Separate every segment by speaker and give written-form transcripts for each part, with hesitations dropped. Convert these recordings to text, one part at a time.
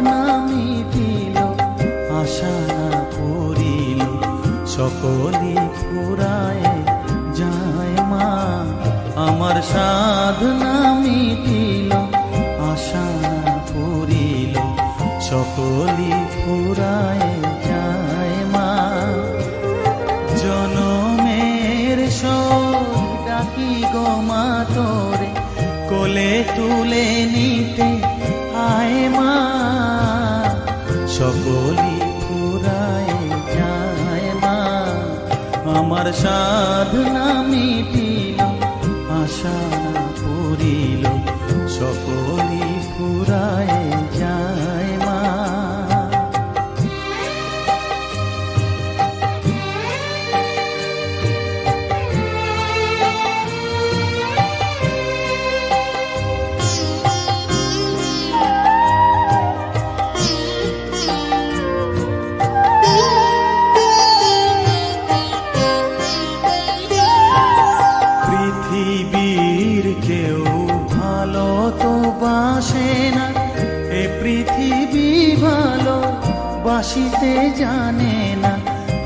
Speaker 1: না মিটিল, আশা না পুরিল, সকলই ফুরায় যায় মা। আমার সাধনা মিটিল, আশা না পুরিল, সকলই ফুরায় যায় মা। জনমের শোক ডাকি গো মা তোরে, কোলে তুলে নিতে আয় মা। সকলই ফুরায় যায় মা। আমার সাধনা মিটিল, আশা না পুরিল, সকলই ফুরায় যায় মা। পৃথিবীর কেউ ভালো তো বাসে না, এ পৃথিবী ভালো বাসিতে জানে না।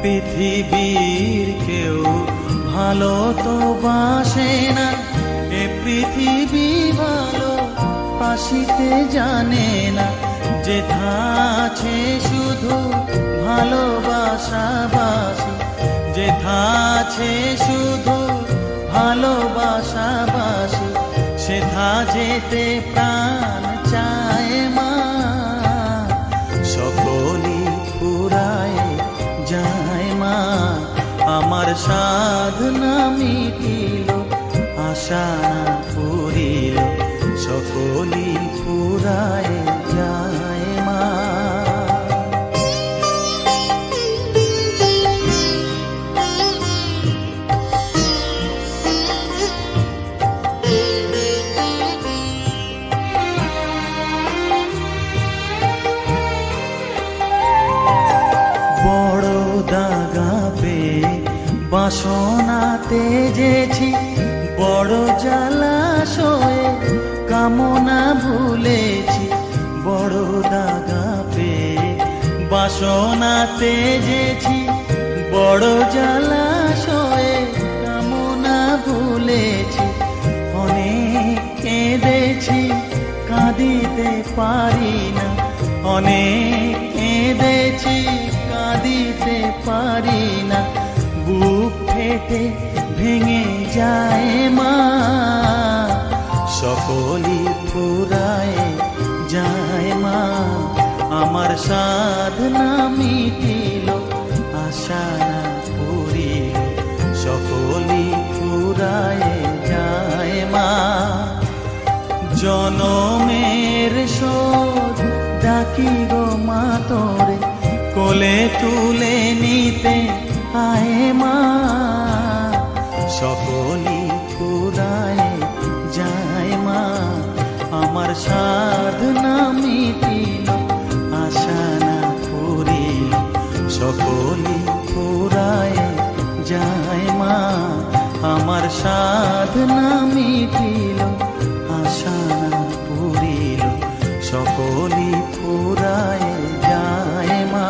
Speaker 1: পৃথিবীর কেউ ভালো তো বাসে না, এ পৃথিবী ভালো বাসিতে জানে না। যেথা আছে শুধু ভালোবাসাবাসি, যেথা আছে শুধু ভালোবাসাবাসি, সেথা যেতে প্রাণ চায় মা। সকলই ফুরায় যায় মা। আমার সাধনা মিটিল, আশা না পুরিল, সকলই ফুরায় যায় মা। বড় দাগা পেয়ে বাসনা তেজেছি, বড় জলাশয়ে কামনা ভুলেছি। বড় দাগা পেয়ে বাসনা তেজেছি, বড় জলাশয়ে কামনা ভুলেছি। অনেক কেঁদেছি, কাঁদিতে পারি না, অনেক কেঁদেছি, কাঁদিতে পারি না। বুক ফেটে ভেঙে যায় মা। সকলই ফুরায় যায় মা। আমার সাধনা মিটিল, আশা না পুরিল, সকলই ফুরায় যায় মা। জনমের শোধ ডাকি গো মা তোরে, কোলে তুলে নিতে আয় মা। সকলই ফুরায় যায় মা। আমার সাধনা মিটিল, আশা না পুরিল, সকলই ফুরায় যায় মা। আমার সাধনা মিটিল, আশা না পুরিল, সকলই ফুরায় যায় মা।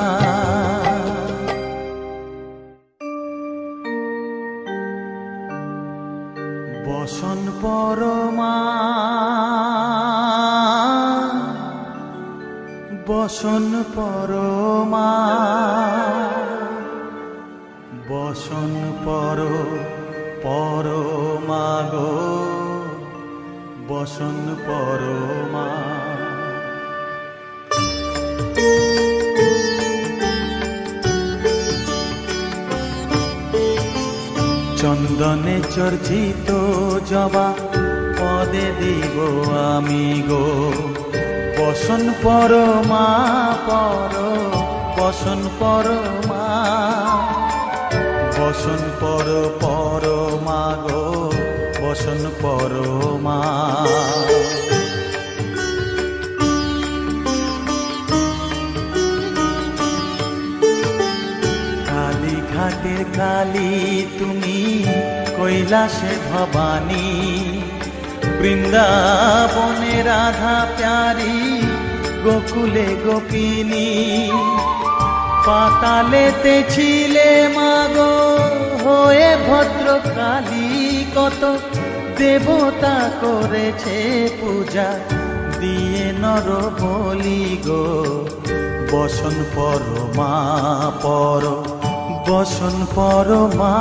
Speaker 1: বসন পরমা, বসন পরমা, বসন পরমা গো, বসন পরমা। চন্দনে চর্চিত জবা পদে দিব আমি গো, বসন পরমা বসন পরমা, বসন পরমা গো, বসন পরমা। ঘাটের কালী তুমি, কৈলাসে ভবানী, বৃন্দাবনে রাধা প্যারি, গোকুলে গোপিনী পাতালেতে ছিলে মাগো হয়ে ভদ্রকালী কত দেবতা করেছে পূজা দিয়ে নর বলি গো বসন পরমা পর বসন পরমা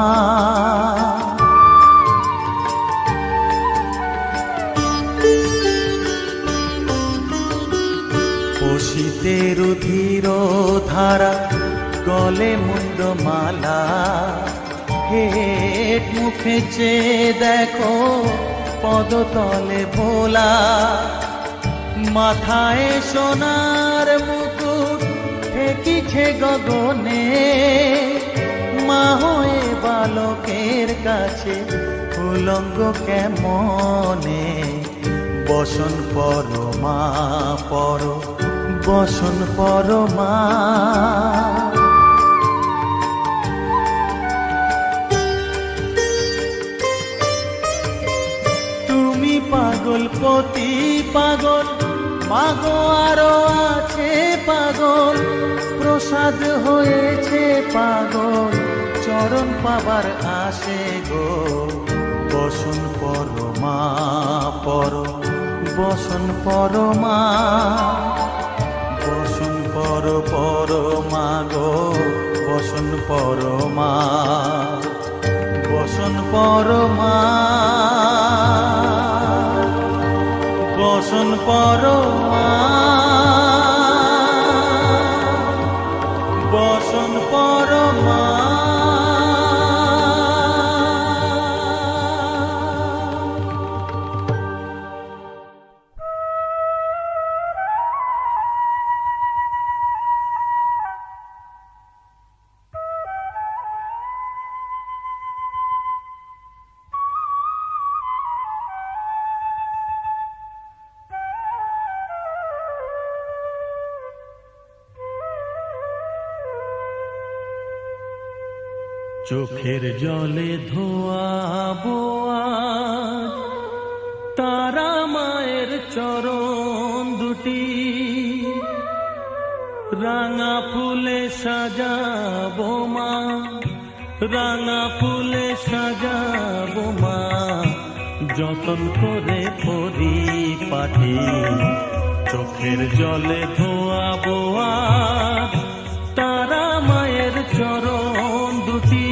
Speaker 1: পশিতে রুধির ধারা গলে মুন্ড মালা হেট মুখে চেয়ে দেখো পদতলে ভোলা মাথায় সোনার মুকুট ঠেকিছে গগনে মা হয়ে বালকের কাছে উলঙ্গ কেমনে বসন পরমা পর বসন পরমা তুমি পাগল পতি পাগল মাগো আরো আছে পাগল প্রসাদ হয়েছে পাগল চরণ পাবার আসে গো বসন পরমা পর বসন পরমা বসন পর পরমা গো বসন পরমা বসন পরমা বসন পরমা বসন পরমা চোখের জলে ধোয়াবো আজ তারা মায়ের চরণ দুটি রাঙা ফুলে সাজাবো মা রাঙা ফুলে সাজাবো মা যতন করে পরিপাটি চোখের জলে ধোয়াবো আজ তারা মায়ের চরণ দুটি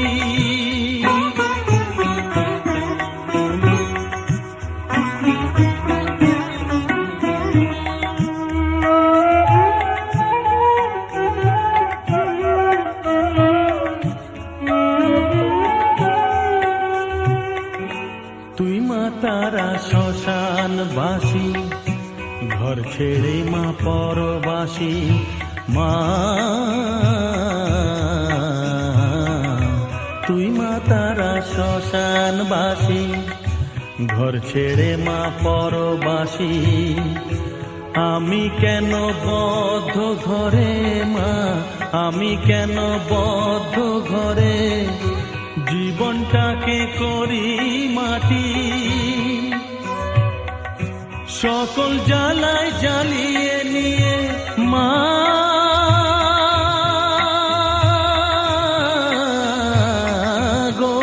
Speaker 1: তুই মা তারা শ্মশানবাসী ঘর ছেড়ে মা পরবাসী মা তুই মা তারা শ্মশানবাসী ঘর ছেড়ে মা পরবাসী আমি কেন বদ্ধ ঘরে মা আমি কেন বদ্ধ ঘরে জীবনটাকে করি মাটি সকল জ্বালায় জ্বালিয়ে নিয়ে মা গো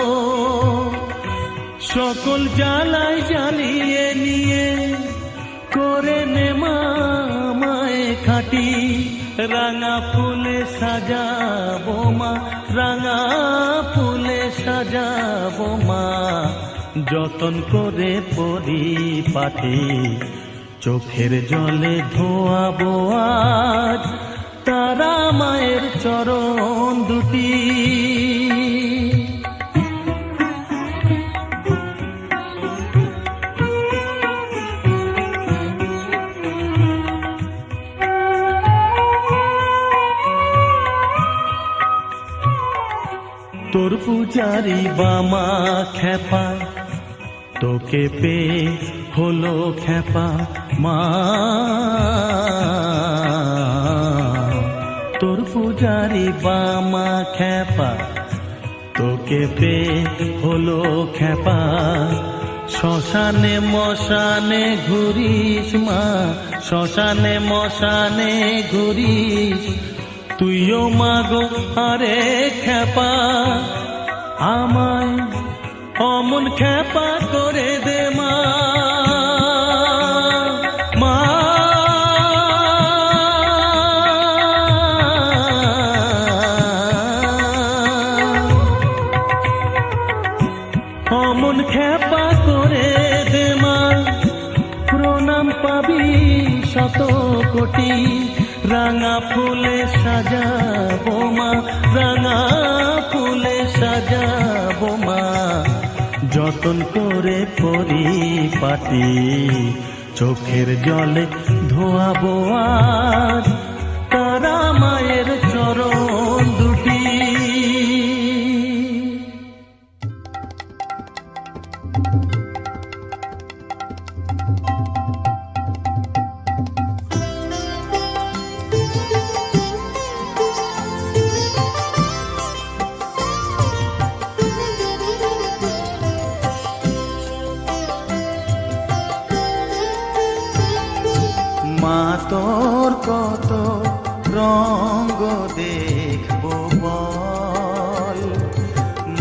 Speaker 1: সকল জ্বালায় জ্বালিয়ে নিয়ে করে নে মা মায়ে খাটি রাঙা ফুলে সাজাবো মা রাঙা ফুলে সাজাবো মা যতন করে পরিপাটি চোখের জলে ধোয়াবো আজ তারা মায়ের চরণ দুটি তোর পূজারি বামা খেপা তোকে পে হলো খেপা মা তোর পূজারি বামা খেপা তোকে পে হলো খেপা শ্মশানে মশানে ঘুরিস মা, শ্মশানে মশানে ঘুরিস, তুইও মাগো আরে খেপা, আমায় অমন খেপা করে দে মা। মা অমন খেপা করে দে মা, প্রণাম পাবি শত কোটি, রাঙা ফুলে সাজাবো মা, রাঙা ফুলে সাজাবো মা, যতন করে পরিপাটি, চোখের জলে ধোয়াবো আজ তারা মায়ের চরণ দুটি। মা তোর কত রঙ্গ দেখবো বল,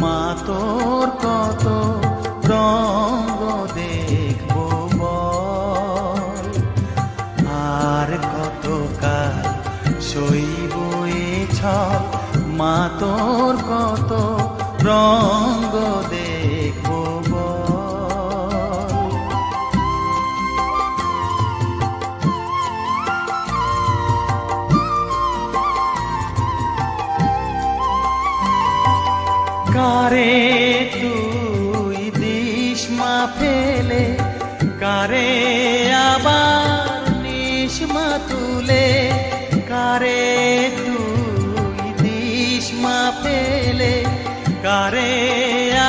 Speaker 1: মা তোর কত রঙ্গ দেখবো বল, আর কত কাল সইব এ ছল, মা তোর কত রঙ্গ দেখবো বল। কারে তুই দিস মা ফেলে, কারে আবার নিস মা তুলে, কারে তুই দিস মা ফেলে, কারে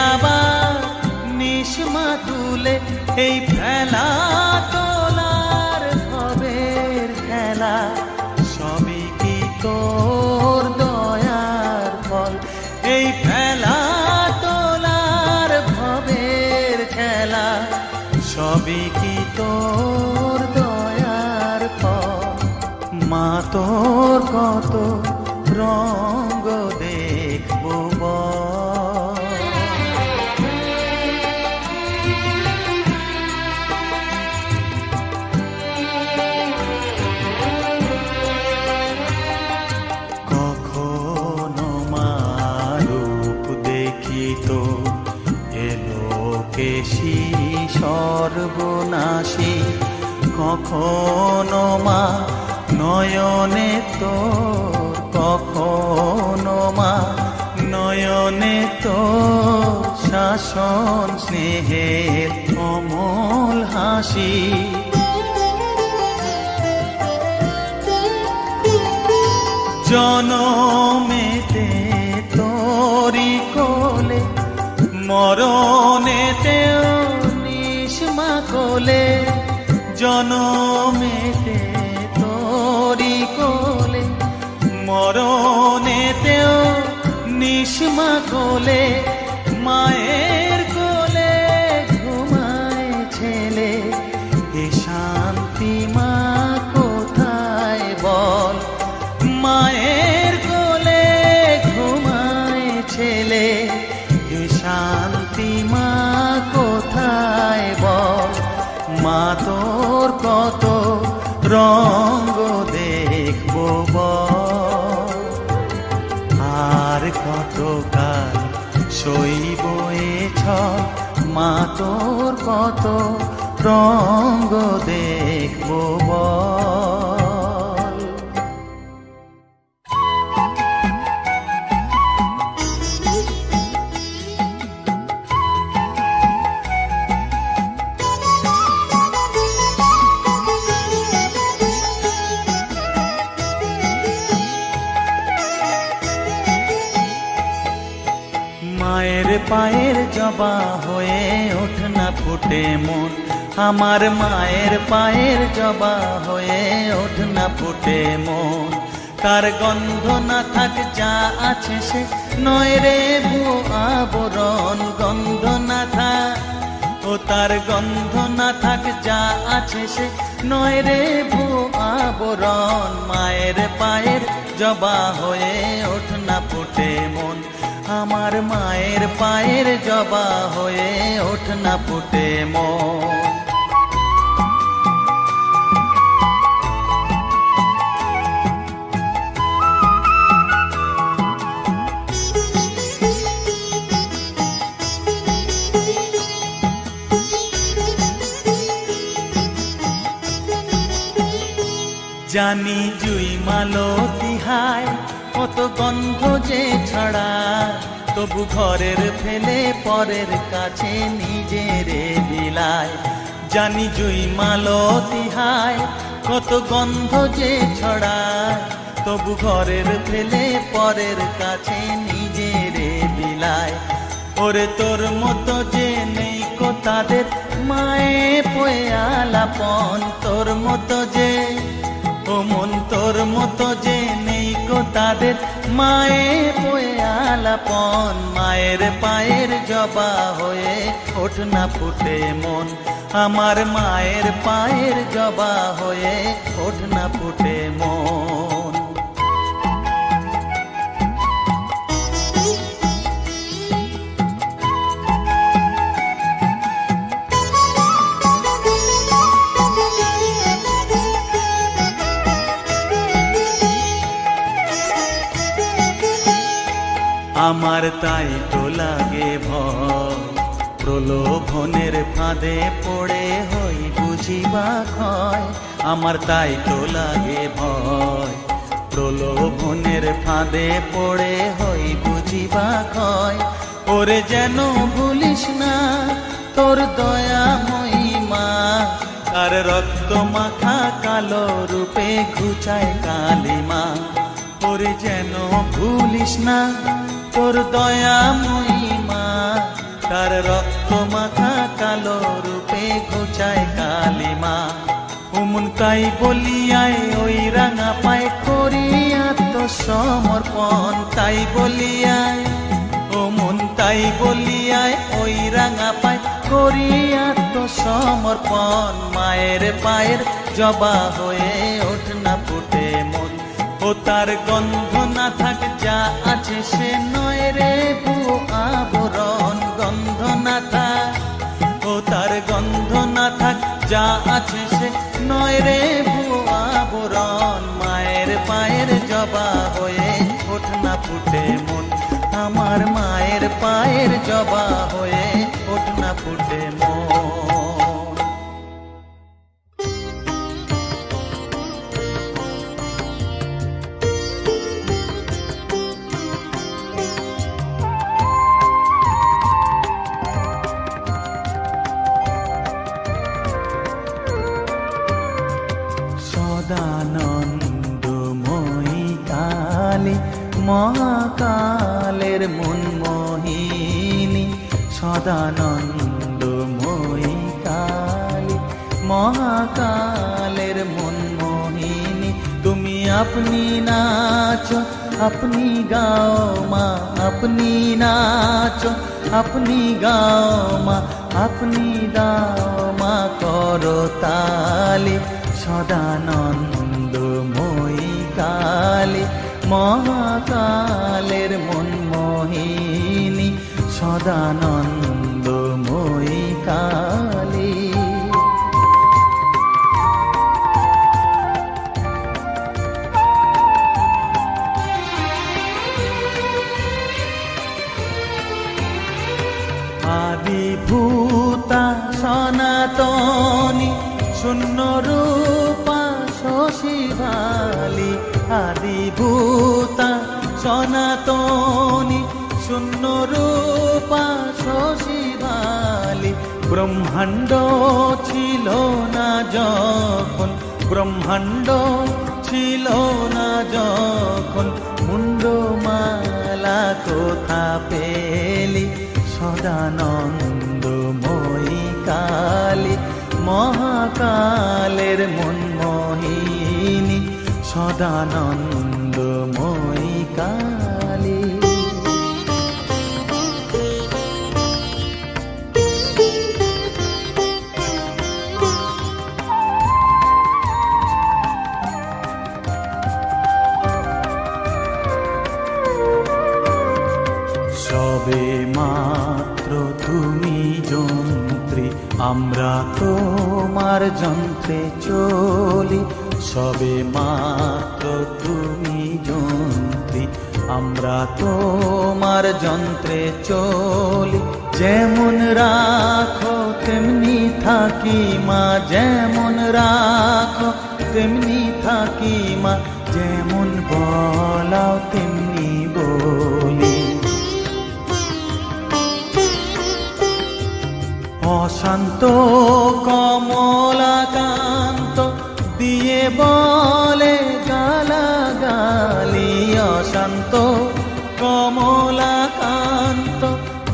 Speaker 1: আবার নিস মা তুলে, এই ফেলা তোলার ভবের খেলা, সবই কি তোর দয়ার ফল, এই ফেলা তোলার ভবের খেলা, সবই কি তোর দয়ার ফল, মা তোর কত রঙ্গ দেখবো বল। কখনো মা রূপ দেখি তো এলো কেশি সর্বনাশী, কখনো মা নয়নে তোর, কখনো মা নয়নে তোর শাসন স্নেহের অমল হাসি, জনমেতে তোরি কোলে, মরণেতেও নিস মা কোলে, জনমেতে তোরি কোলে, মরণেতেও নিস মা কোলে, মায়ের কোলে ঘুমায় ছেলে, এ শান্তি মা কোথায় বল, মায়ের কোলে ঘুমায় ছেলে, এ শান্তি মা কোথায় বল, মা তোর কত রঙ্গ দেখবো বল, আর কত কাল সইব এ ছল, মা তোর কত রঙ্গ দেখবো বল। মায়ের পায়ের জবা হয়ে ওঠ না ফুটে মন, আমার মায়ের পায়ের জবা হয়ে ওঠ না ফুটে মন, তার গন্ধ না থাক যা আছে সে নয় রে ভুয়ো আবরণ, গন্ধ না থাক ও তার গন্ধ না থাক যা আছে সে নয় রে ভুয়ো আবরণ। মায়ের পায়ের জবা হয়ে ওঠ না ফুটে মন, আমার মায়ের পায়ের জবা হয়ে ওঠ না ফুটে মন। জানি জুই মালতী হায় কত গন্ধ যে ছড়ায়, তবু ঘরের ফেলে পরের কাছে নিজের বিলায়। জানি জুই মালতী হায় কত গন্ধ যে ছড়ায়, তবু ঘরের ফেলে পরের কাছে নিজের বিলায়। ওরে তোর মতো যে নেই কো তাদের মায়ে পয়ে আলাপন, তোর মতো যে ও মন তোর মতো যে নেই কো তাদের মায়ে পয়ে আলাপন। মায়ের পায়ের জবা হয়ে ওঠ না ফুটে মন, আমার মায়ের পায়ের জবা হয়ে ওঠ না ফুটে মন। আমার তাই তো লাগে ভয়, প্রলোভনের ফাঁদে পড়ে হই বুঝিবা ক্ষয়। আমার তাই তো লাগে ভয়, প্রলোভনের ফাঁদে পড়ে হই বুঝিবা ক্ষয়। ওরে যেন ভুলিস না তোর দয়া মহিমা, তার রক্ত মাখা কালো রূপে ঘুচায় কালিমা। ওরে যেন ভুলিস না তোর দয়া মহিমা, তার রক্ত মাখা কালো রূপে ঘুচায় কালিমা। উমন তাই বলিয়ায় ওই রাঙা পায় করি আত্মসমর্পণ, তাই বলিয়ায় ও মন তাই বলিয়ায় ওই রাঙা পায় করি আত্মসমর্পণ। মায়ের পায়ের জবা হয়ে ওঠ না ফুটে মন, ও তার গন্ধ না থাক যা আছে সে নয় রে ভুয়ো আবরণ। গন্ধ না থাক ও তার গন্ধ না থাক যা আছে সে নয় রে ভুয়ো আবরণ। মায়ের পায়ের জবা হয়ে ওঠ না ফুটে মন, আমার মায়ের পায়ের জবা হয়ে ওঠ না ফুটে মন। সদানন্দময়ী কালী মহাকালের মনমোহিনী, সদানন্দময়ী কালী মহাকালের মনমোহিনী। তুমি আপনি নাচো আপনি গাও মা, আপনি নাচো আপনি গাও মা, আপনি দাও মা করো তালি। সদানন্দময়ী কালী মহাকালের মনমোহিনী, সদানন্দময়ী কালী। আদিভূতা সনাতনী শূন্য রূপা শশীভালি, আদিভূতা সনাতনী শূন্য রূপা শশীভালি। ব্রহ্মাণ্ড ছিল না যখন, ব্রহ্মাণ্ড ছিল না যখন, মুন্ডমালা কোথা পেলি। সদানন্দময়ী কালী মহাকালের মনমোহিনী, সদানন্দময়ী কালী। মাত্র তুমি যন্ত্রী, আমরা তোমার যন্ত্রে চলি। সবে মাত্র তুমি যন্ত্রী, আমরা তোমার যন্ত্রে চলি। যেমন রাখো তেমনি থাকি মা, যেমন রাখো তেমনি থাকি মা, যেমন বলাও তেমনি বলি। অশান্ত কমলাকান্ত দিয়ে বলে গালাগালি, অশান্ত কমলাকান্ত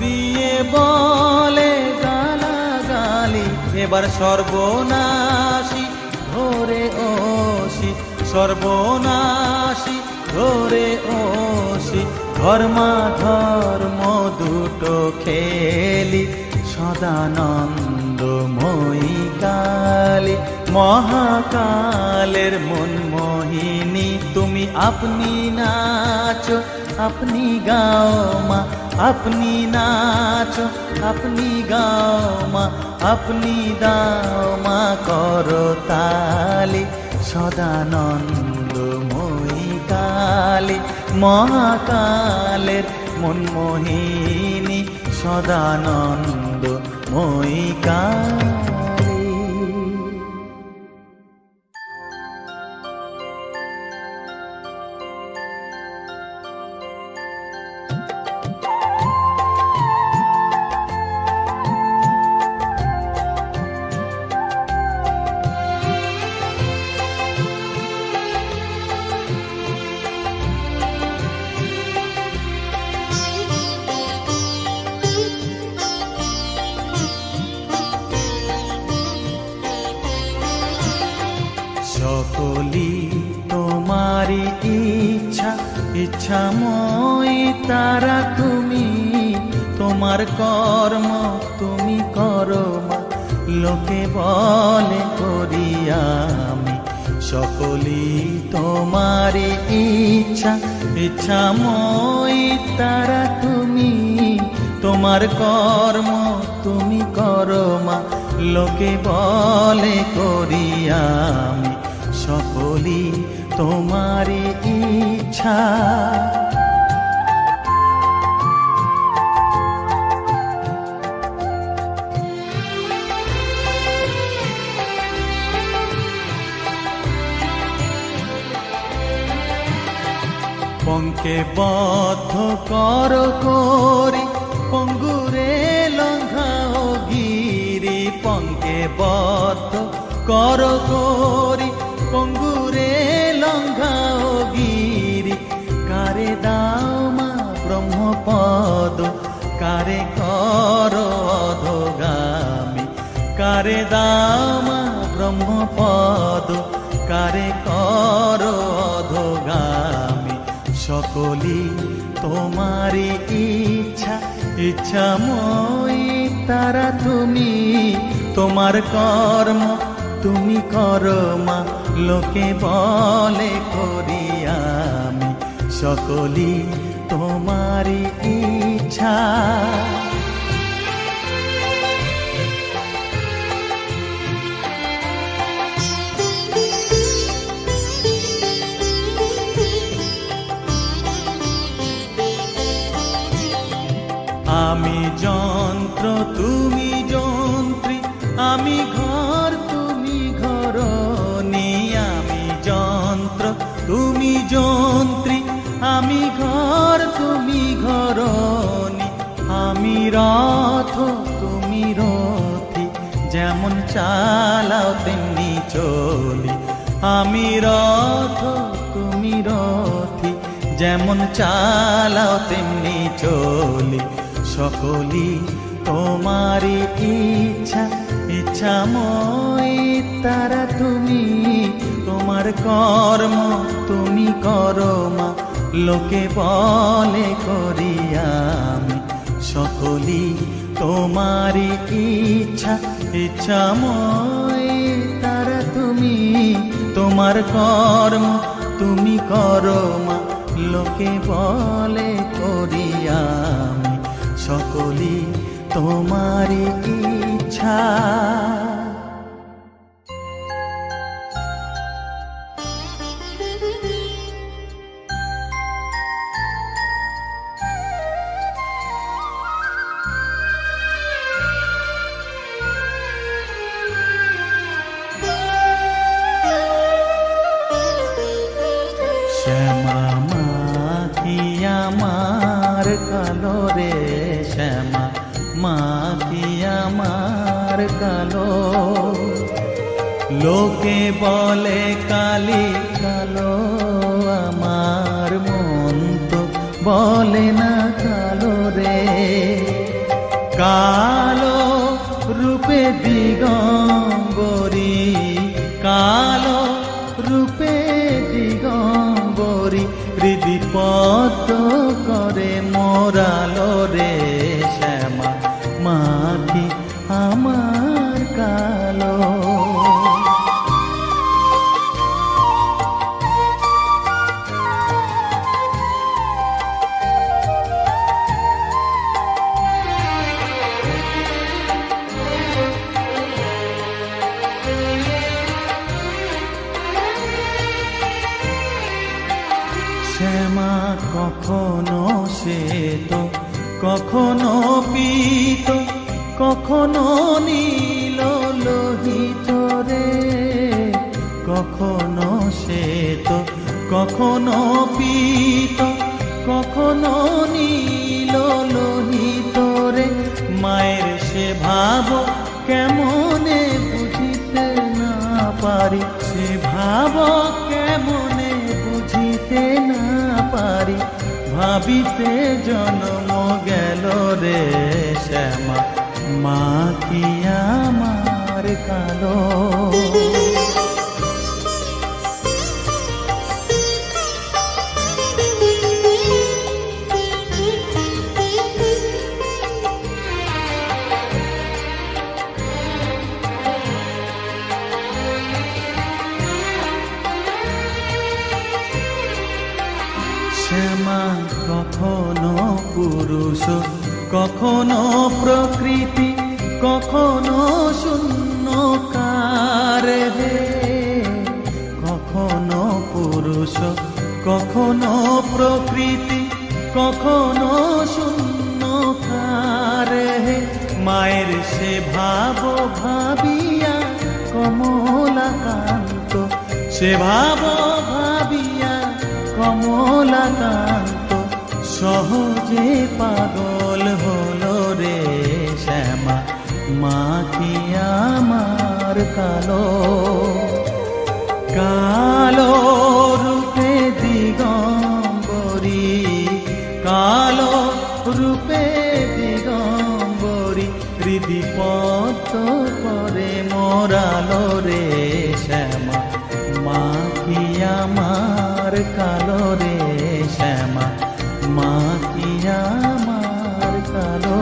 Speaker 1: দিয়ে বলে গালাগালি। এবার সর্বনাশী ধরে ওসি, সর্বনাশী ধরে ওসি, ধর্মাধর্ম দুটো খেলি। সদানন্দময়ী কালী, মহাকালের মন মোহিনী তুমি। আপনি নাচো আপনি গাও মা, আপনি নাচো আপনি গাও মা, আপনি দাও মা করতালি। সদানন্দময়ী কালী, মহাকালের মন মোহিনী, সদানন্দময়ী কালী। সকলি তোমারি ইচ্ছা, ইচ্ছাময়ী তারা তুমি। তোমার কর্ম তুমি করো মা, লোকে বলে করি আমি। সকলি তোমারি ইচ্ছা, ইচ্ছাময়ী তারা তুমি। তোমার কর্ম তুমি করো মা, লোকে বলে করি আমি। সকলি তোমারি ইচ্ছা। পঙ্কে বদ্ধ কর করি, পঙ্গুরে লঙ্ঘাও গিরি। পঙ্কে বদ্ধ কর করি, পঙ্গুরে লঙ্ঘাও গিরি। কারে দাও মা ব্রহ্মপদ, কারে কর অধোগামী। কারে দাও মা ব্রহ্মপদ, কারে কর অধোগামী। সকলি তোমারি ইচ্ছা, ইচ্ছাময়ী তারা তুমি। তোমার কর্ম তুমি করো মা, লোকে বলে করি আমি। সকলি তোমারি ইচ্ছা। আমি যন্ত্র তুমি যন্ত্রী, আমি ঘর তুমি ঘরণী। আমি যন্ত্র তুমি যন্ত্রী, আমি ঘর তুমি ঘরণী। আমি রথ তুমি রথী, যেমন চালাও তেমনি চলি। আমি রথ তুমি রথী, যেমন চালাও তেমনি চলি। সকলি তোমারি ইচ্ছা, ইচ্ছাময়ী তারা তুমি। তোমার কর্ম তুমি করো মা, লোকে বলে করি আমি। সকলি তোমারি ইচ্ছা, ইচ্ছাময়ী তারা তুমি। তোমার কর্ম তুমি করো মা, লোকে বলে করি আমি। সকলই তোমারই ইচ্ছা। শ্যামা মাখি আমার কালো রে, শ্যামা মাখি আমার কালো। লোকে বলে কালি কালো, আমার মন তো বলে না কালো রে। কালো রূপে দিগম্বরী, কালো রূপে দিগম্বরী, হৃদিপদ্ম করে মোরালো রে। শ্যামা মাখি আমার কালো। শ্যামা কখনো শ্বেত, কখনো পীত, কখনো নীল লোহিত রে। কখনো শ্বেত, কখনো পীত, কখনো নীল লোহিত রে। মায়ের সে ভাব কেমনে বুঝিতে না পারি, সে ভাব কেমনে বুঝিতে না পারি, ভাবিতে জন্ম গেল রে। শ্যামা মাখি আমার কালো। শ্যামা কখনো পুরুষ, কখনো প্রকৃতি, কখনো শূন্যকার হে। কখনো পুরুষ, কখনো প্রকৃতি, কখনো শূন্যকার হে। মায়ের সে ভাব ভাবিয়া কমলাকান্ত, সে ভাব ভাবিয়া কমলাকান্ত সহজে পাগল হলো রে। শ্যামা মাখি আমার কালো। কালো রূপে দিগম্বরী, কালো রূপে দিগম্বরী, হৃদিপদ্ম করে মোরালো রে। শ্যামা মাখি আমার কালো রে। শ্যামা মাখি আমার কালো।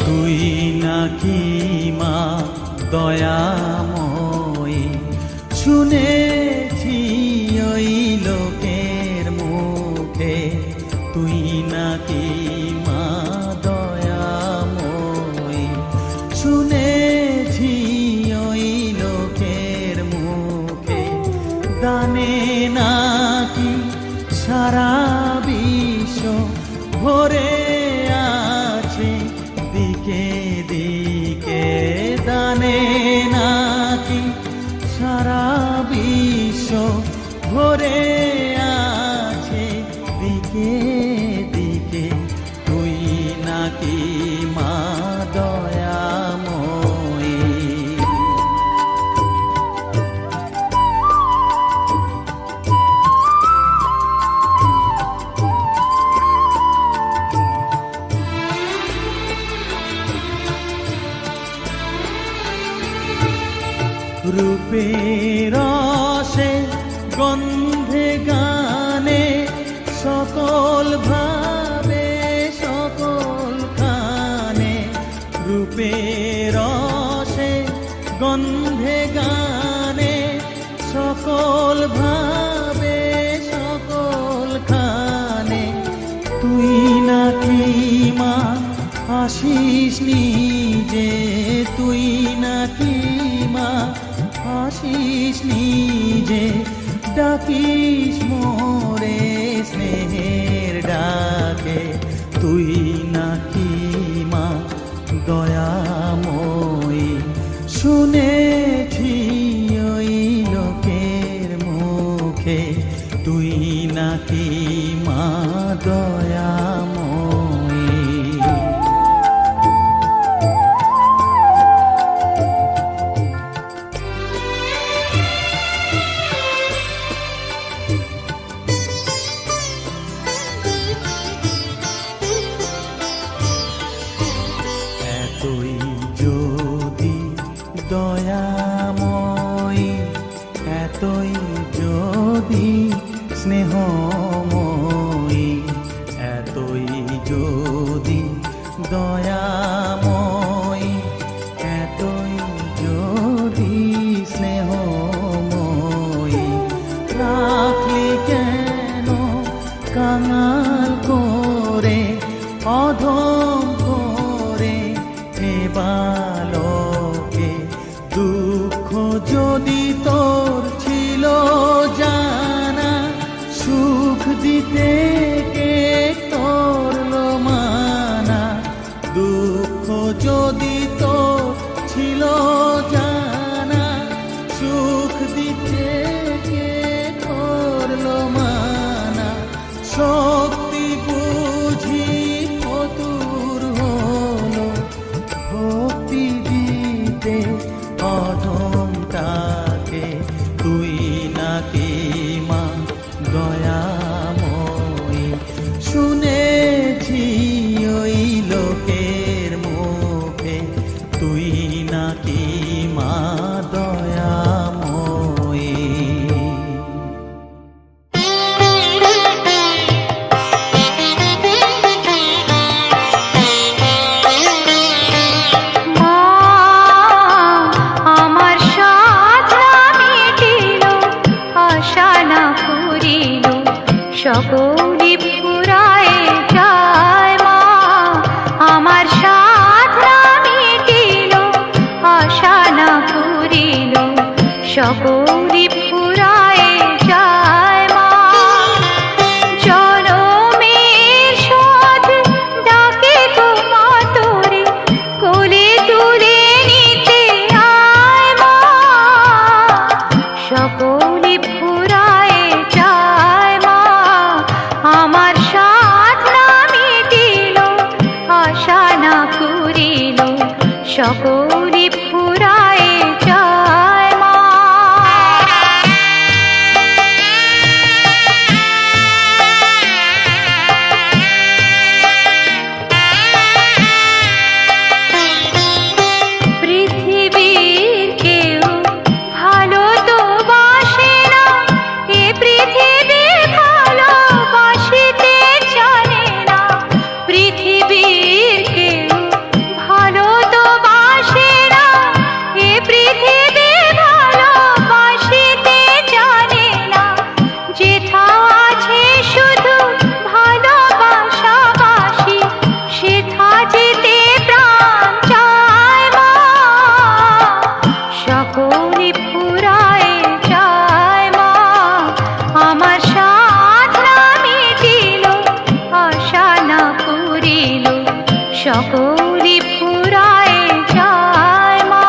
Speaker 1: তুই নাকি মা দয়াময়ী, শুনেছি ওই লোকের মুখে। তুই নাকি মা দয়াময়ী, শুনেছি ওই লোকের মুখে। দানে নাকি সারা বিশ্ব ভরে আছে দিকে দিকে, দানে নাকি সারা বিশ্ব ভরে আছে দিকে দিকে, তুই নাকি মা দয়াময়ী। রূপের রসে গন্ধে গানে সকল ভাবে সকল খানে, রূপের রসে গন্ধে গানে সকল ভাবে সকল খানে, তুই নাকি মা আসিস নিজে, তুই নাকি মা আসিস নিজে, ডাকিস মোরে স্নেহের ডাকে, তুই নাকি মা দয়াময়ী। শুনেছি ওই লোকের মুখে, তুই নাকি মা দয়াময়ী। এতই যদি দয়াময়ী, এতই যদি স্নেহময়ী, এতই যদি দয়াময়ী, এতই যদি স্নেহময়ী, রাখলি কেন কাঙাল করে অধম করে এ বালকে, দুঃখ যদি তোর ছিল জানা, সুখ দিতে কে করলো মানা, দুঃখ যদি তোর ছিল জানা, সুখ দিতে কে করলো মানা, শক্তি বুঝি ফতুর হলো ভক্তি দিতে অধমটাকে, তুই নাকি মা দয়াময়ী। শুনেছি ওই লোকের মুখে, তুই নাকি মা দয়াময়ী।
Speaker 2: সকলি ফুরায় যায় মা, আমার সাধনা মিটিল, আশা না পুরিল, সকলি ফুরায় যায় মা। জনমের শোধ ডাকে তোমা তোরে, কোলে তুলে নিতে আয় মা, সকলি ফুরায় যায় মা, আমার সাধনা মিটিল, আশা না পুরিল, সকলি ফুরায় যায় মা। পৃথিবীর কেউ ভালো তো বাসে না, এ পৃথিবী ভালোবাসিতে জানে না, পৃথিবীর কেউ ভালো তো বাসে না, এ পৃথিবী ভালোবাসিতে জানে না, যেথা আছে শুধু ভালোবাসাবাসি, সেথা যেতে প্রাণ চায় মা, সকলি ফুরায় যায় মা, আমার সাধনা মিটিল, আশা না পুরিল, সকলি ফুরায় যায় মা।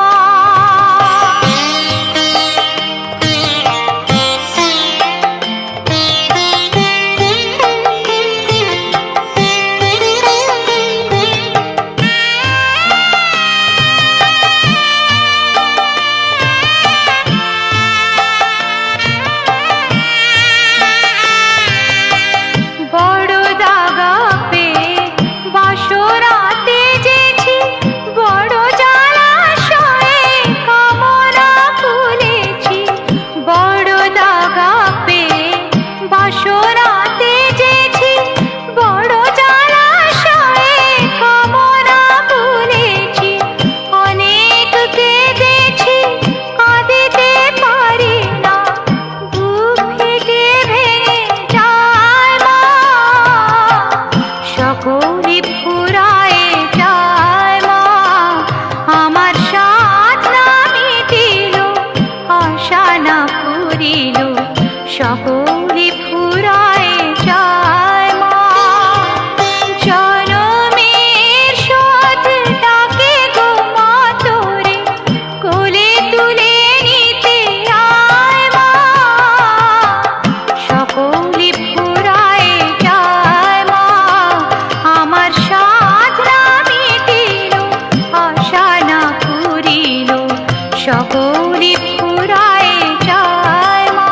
Speaker 2: সকলে ফুরায় যায় মা।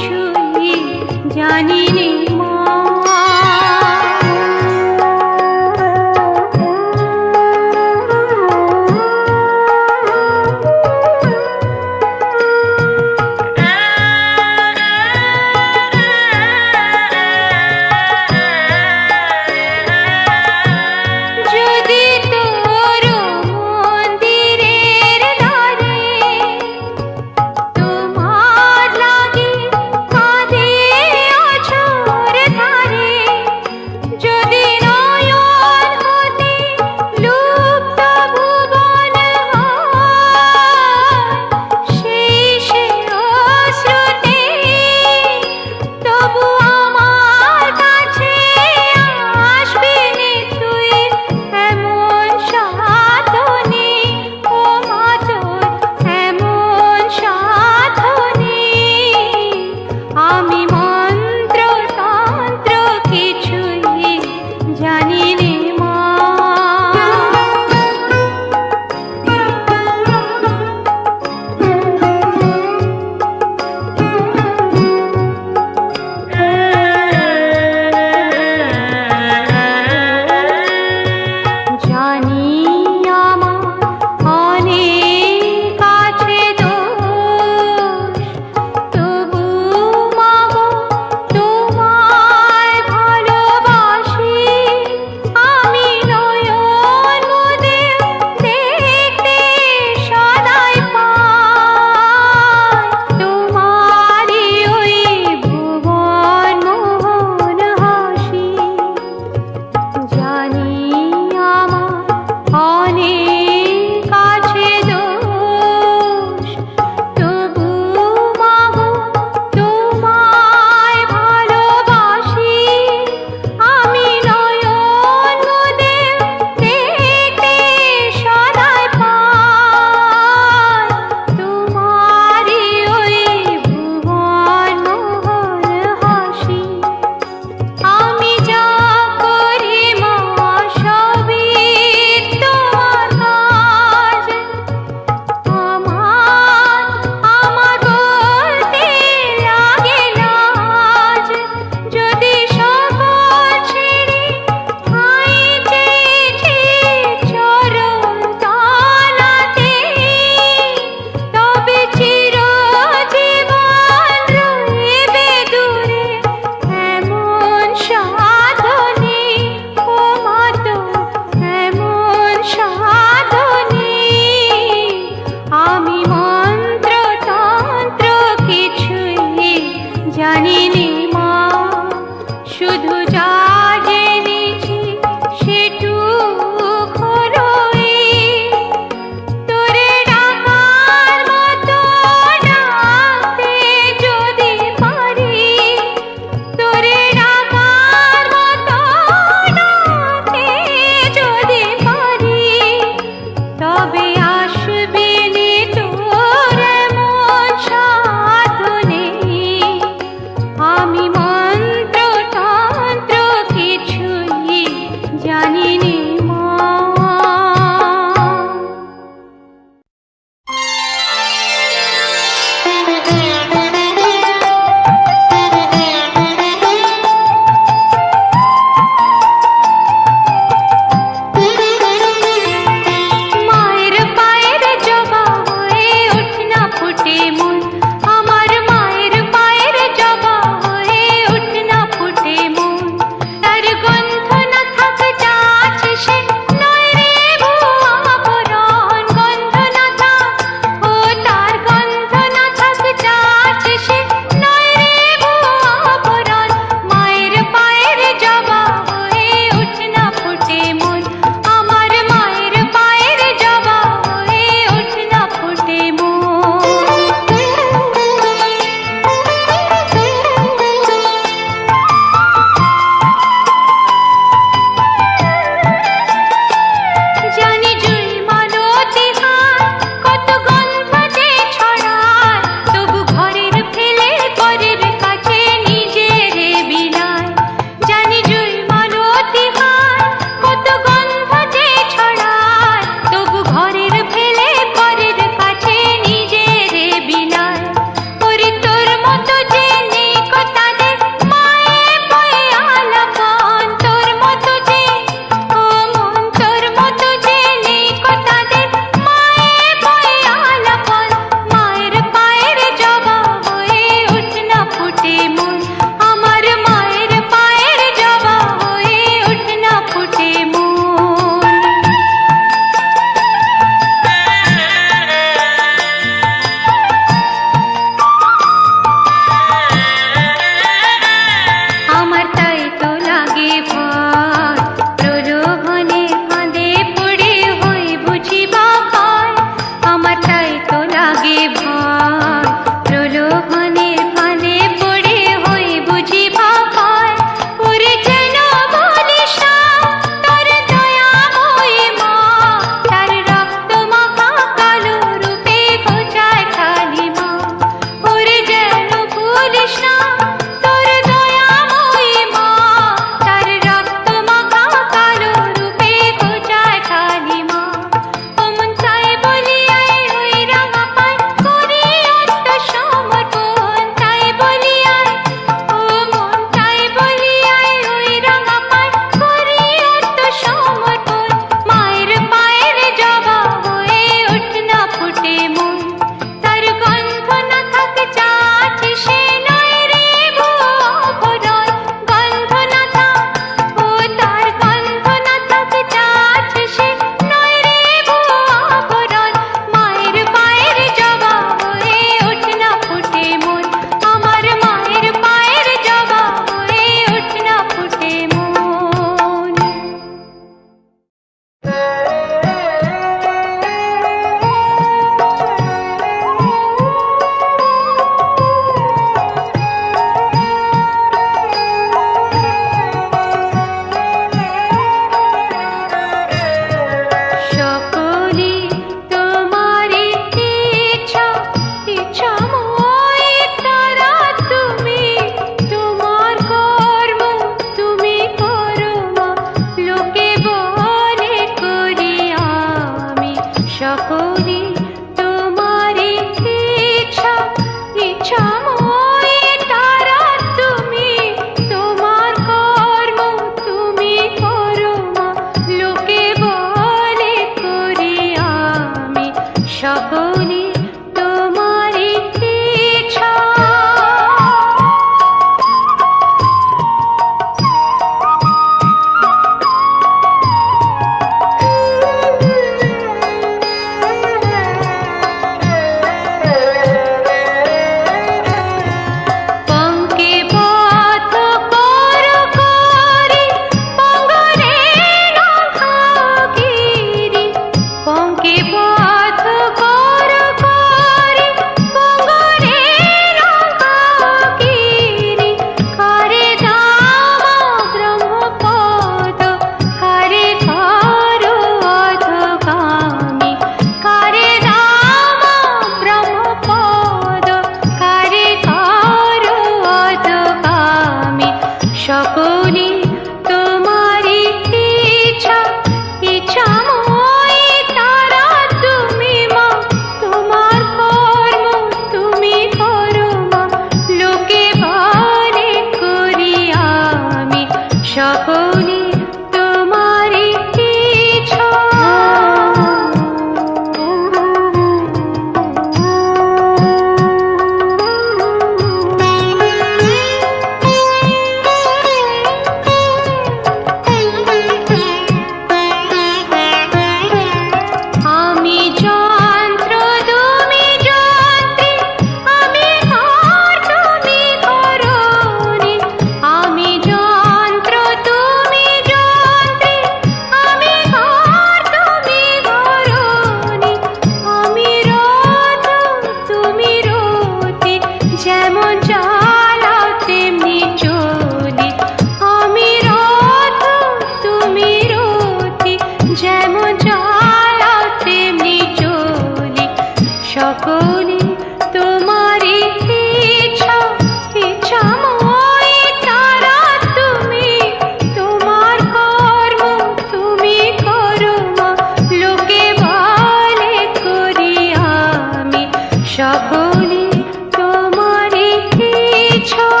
Speaker 2: ছোঁয়া।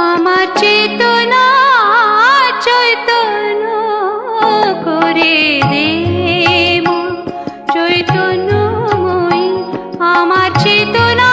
Speaker 2: আমার চেতনা চৈতন্য করে দে মন, চৈতন্যময়ী আমার চেতনা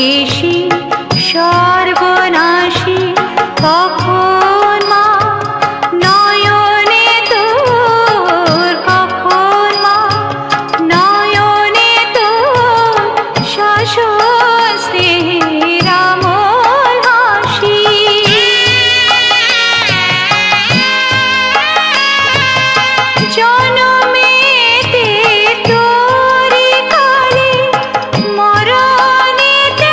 Speaker 2: অশেষী সর্বনাশী কখন মা নয়নে তোর, কখন মা নয়নে তোর শাসন স্নেহের আমল হাসি। জনমেতে তোরি কালে মরণেতে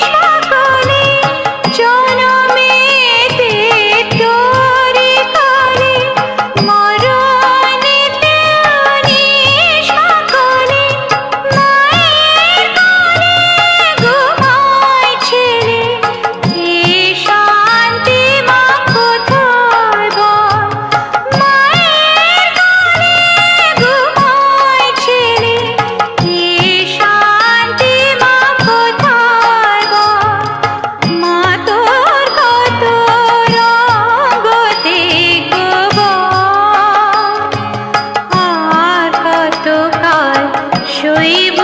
Speaker 2: সকলে, জনমেতে তোরি কালে মরণেতে সকলে, মায়ের কোলে ঘুমায় ছেলে, এ শান্তি মা কোথায় বল? মায়ের কোলে ঘুমায় ছেলে, এ শান্তি মা কোথায় বল? মা তোর কত রঙ দেখব, আর কত কাল সইব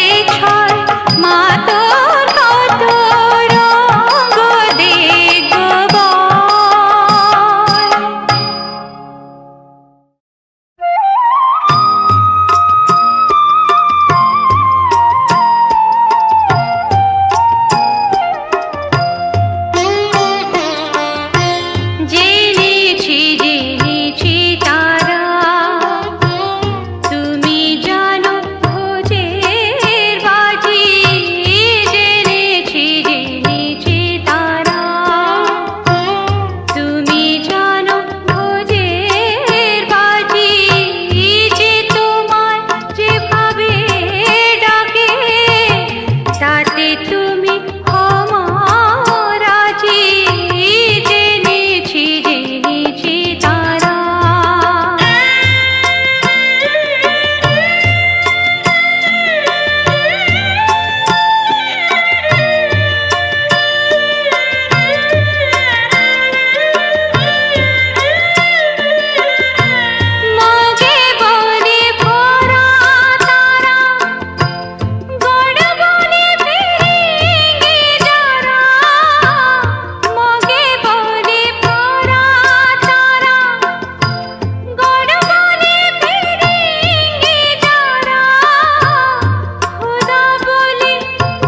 Speaker 2: এ ছয়? মা তোর কত রঙ দেখব। জেনেছি জেনেছি তারা, তুমি জানো ভোজের বাজি। জেনেছি জেনেছি তারা, তুমি জানো ভোজের বাজি। যে তোমায় যেভাবে ডাকে, তাতে তুমি আমার রাজি। জেনেছি জেনেছি তারা। মগে বলে ভরা তারা, গড় বলে ফিরিঙ্গি যারা। মগে বলে ভরা তারা, গড় বলে ফিরিঙ্গি যারা। খোদা বলে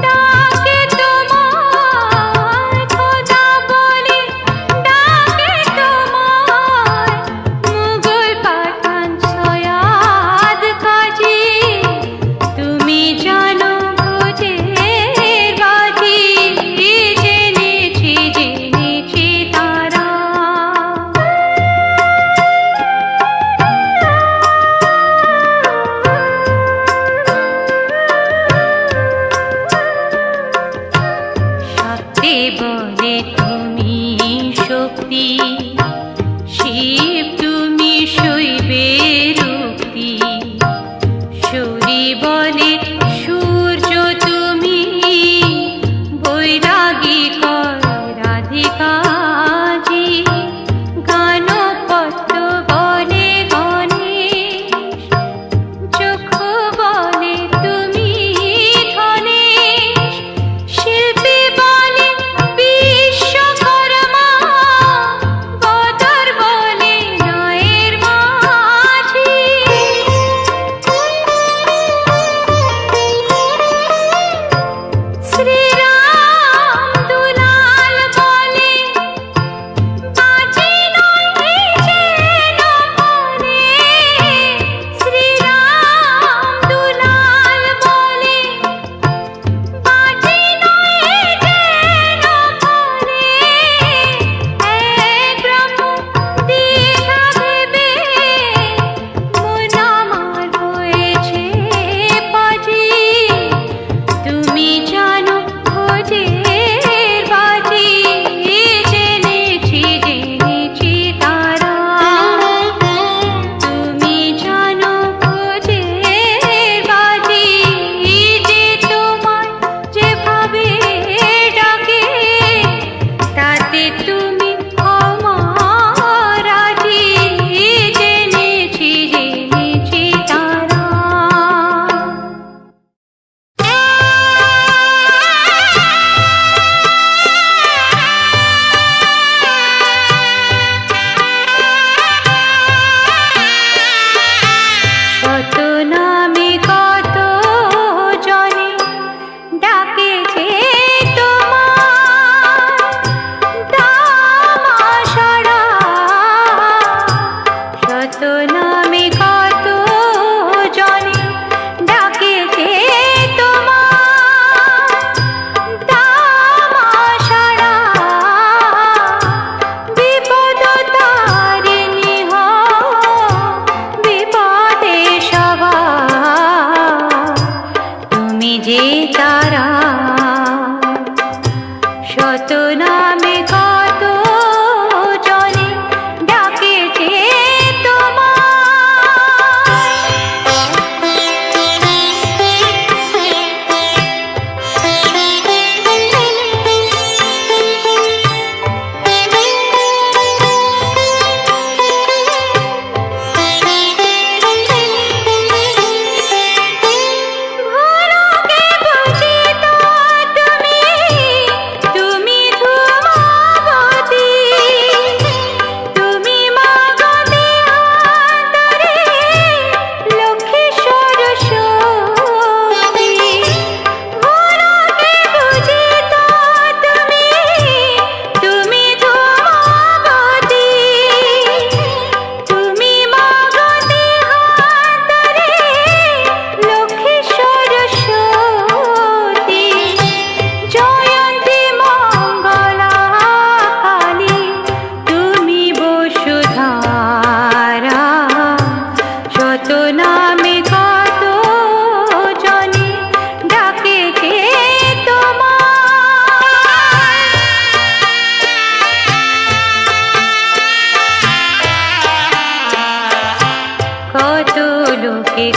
Speaker 2: ডাকে তোমায়, খোদা বলে ডাকে তোমায়। মুঘল পাঠান সয়াদ কাজী, তুমি জানো ভোজের বাজি। জেনেছি জেনেছি তারা। সত্যি বলে তুমি শক্তি, শিব তুমি শৈবের উক্তি। সূরি বলে সূর্য তুমি, বৈরাগী কর রাধিকাজি। গানপত্য বলে গণেশ, চক্ষু বলে তুমি ধনেশ। শিল্পী বলে বিশ্বকর্মা, বদর বলে নয়ের মাঝি। তারা শত নামে কত জনে ডাকেছে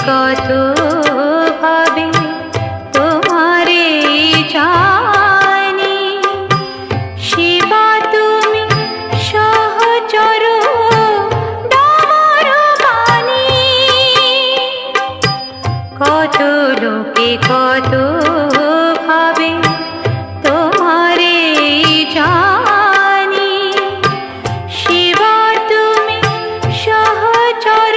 Speaker 2: কত ভাবে তোমারে জানি শিবা তুমি সহচর দারবানি কত লোকে কত ভাবে তোমারে জানি শিবা তুমি সহচর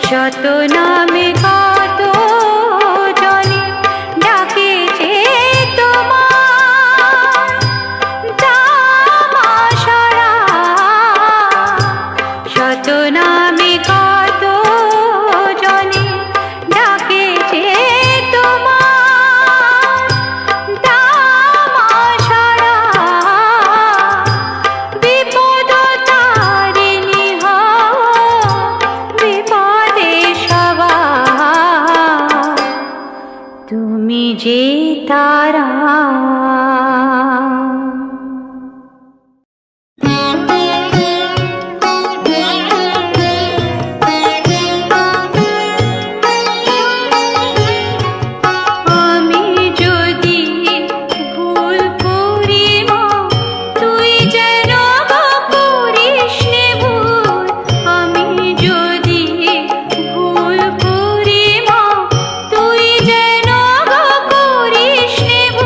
Speaker 2: শত নামে কত জনে ডাকেছে তোমার দামাশারা শত নামে কত জনে ডাকেছে তোমার দামাশারা বিপদ তারিণী হও বিপদে তুমি যে তারা আমি যদি ভুল করি মা তুই যেন করিস নে ভুল আমি যদি ভুল করি মা তুই যেন করিস নে ভুল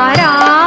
Speaker 2: তারা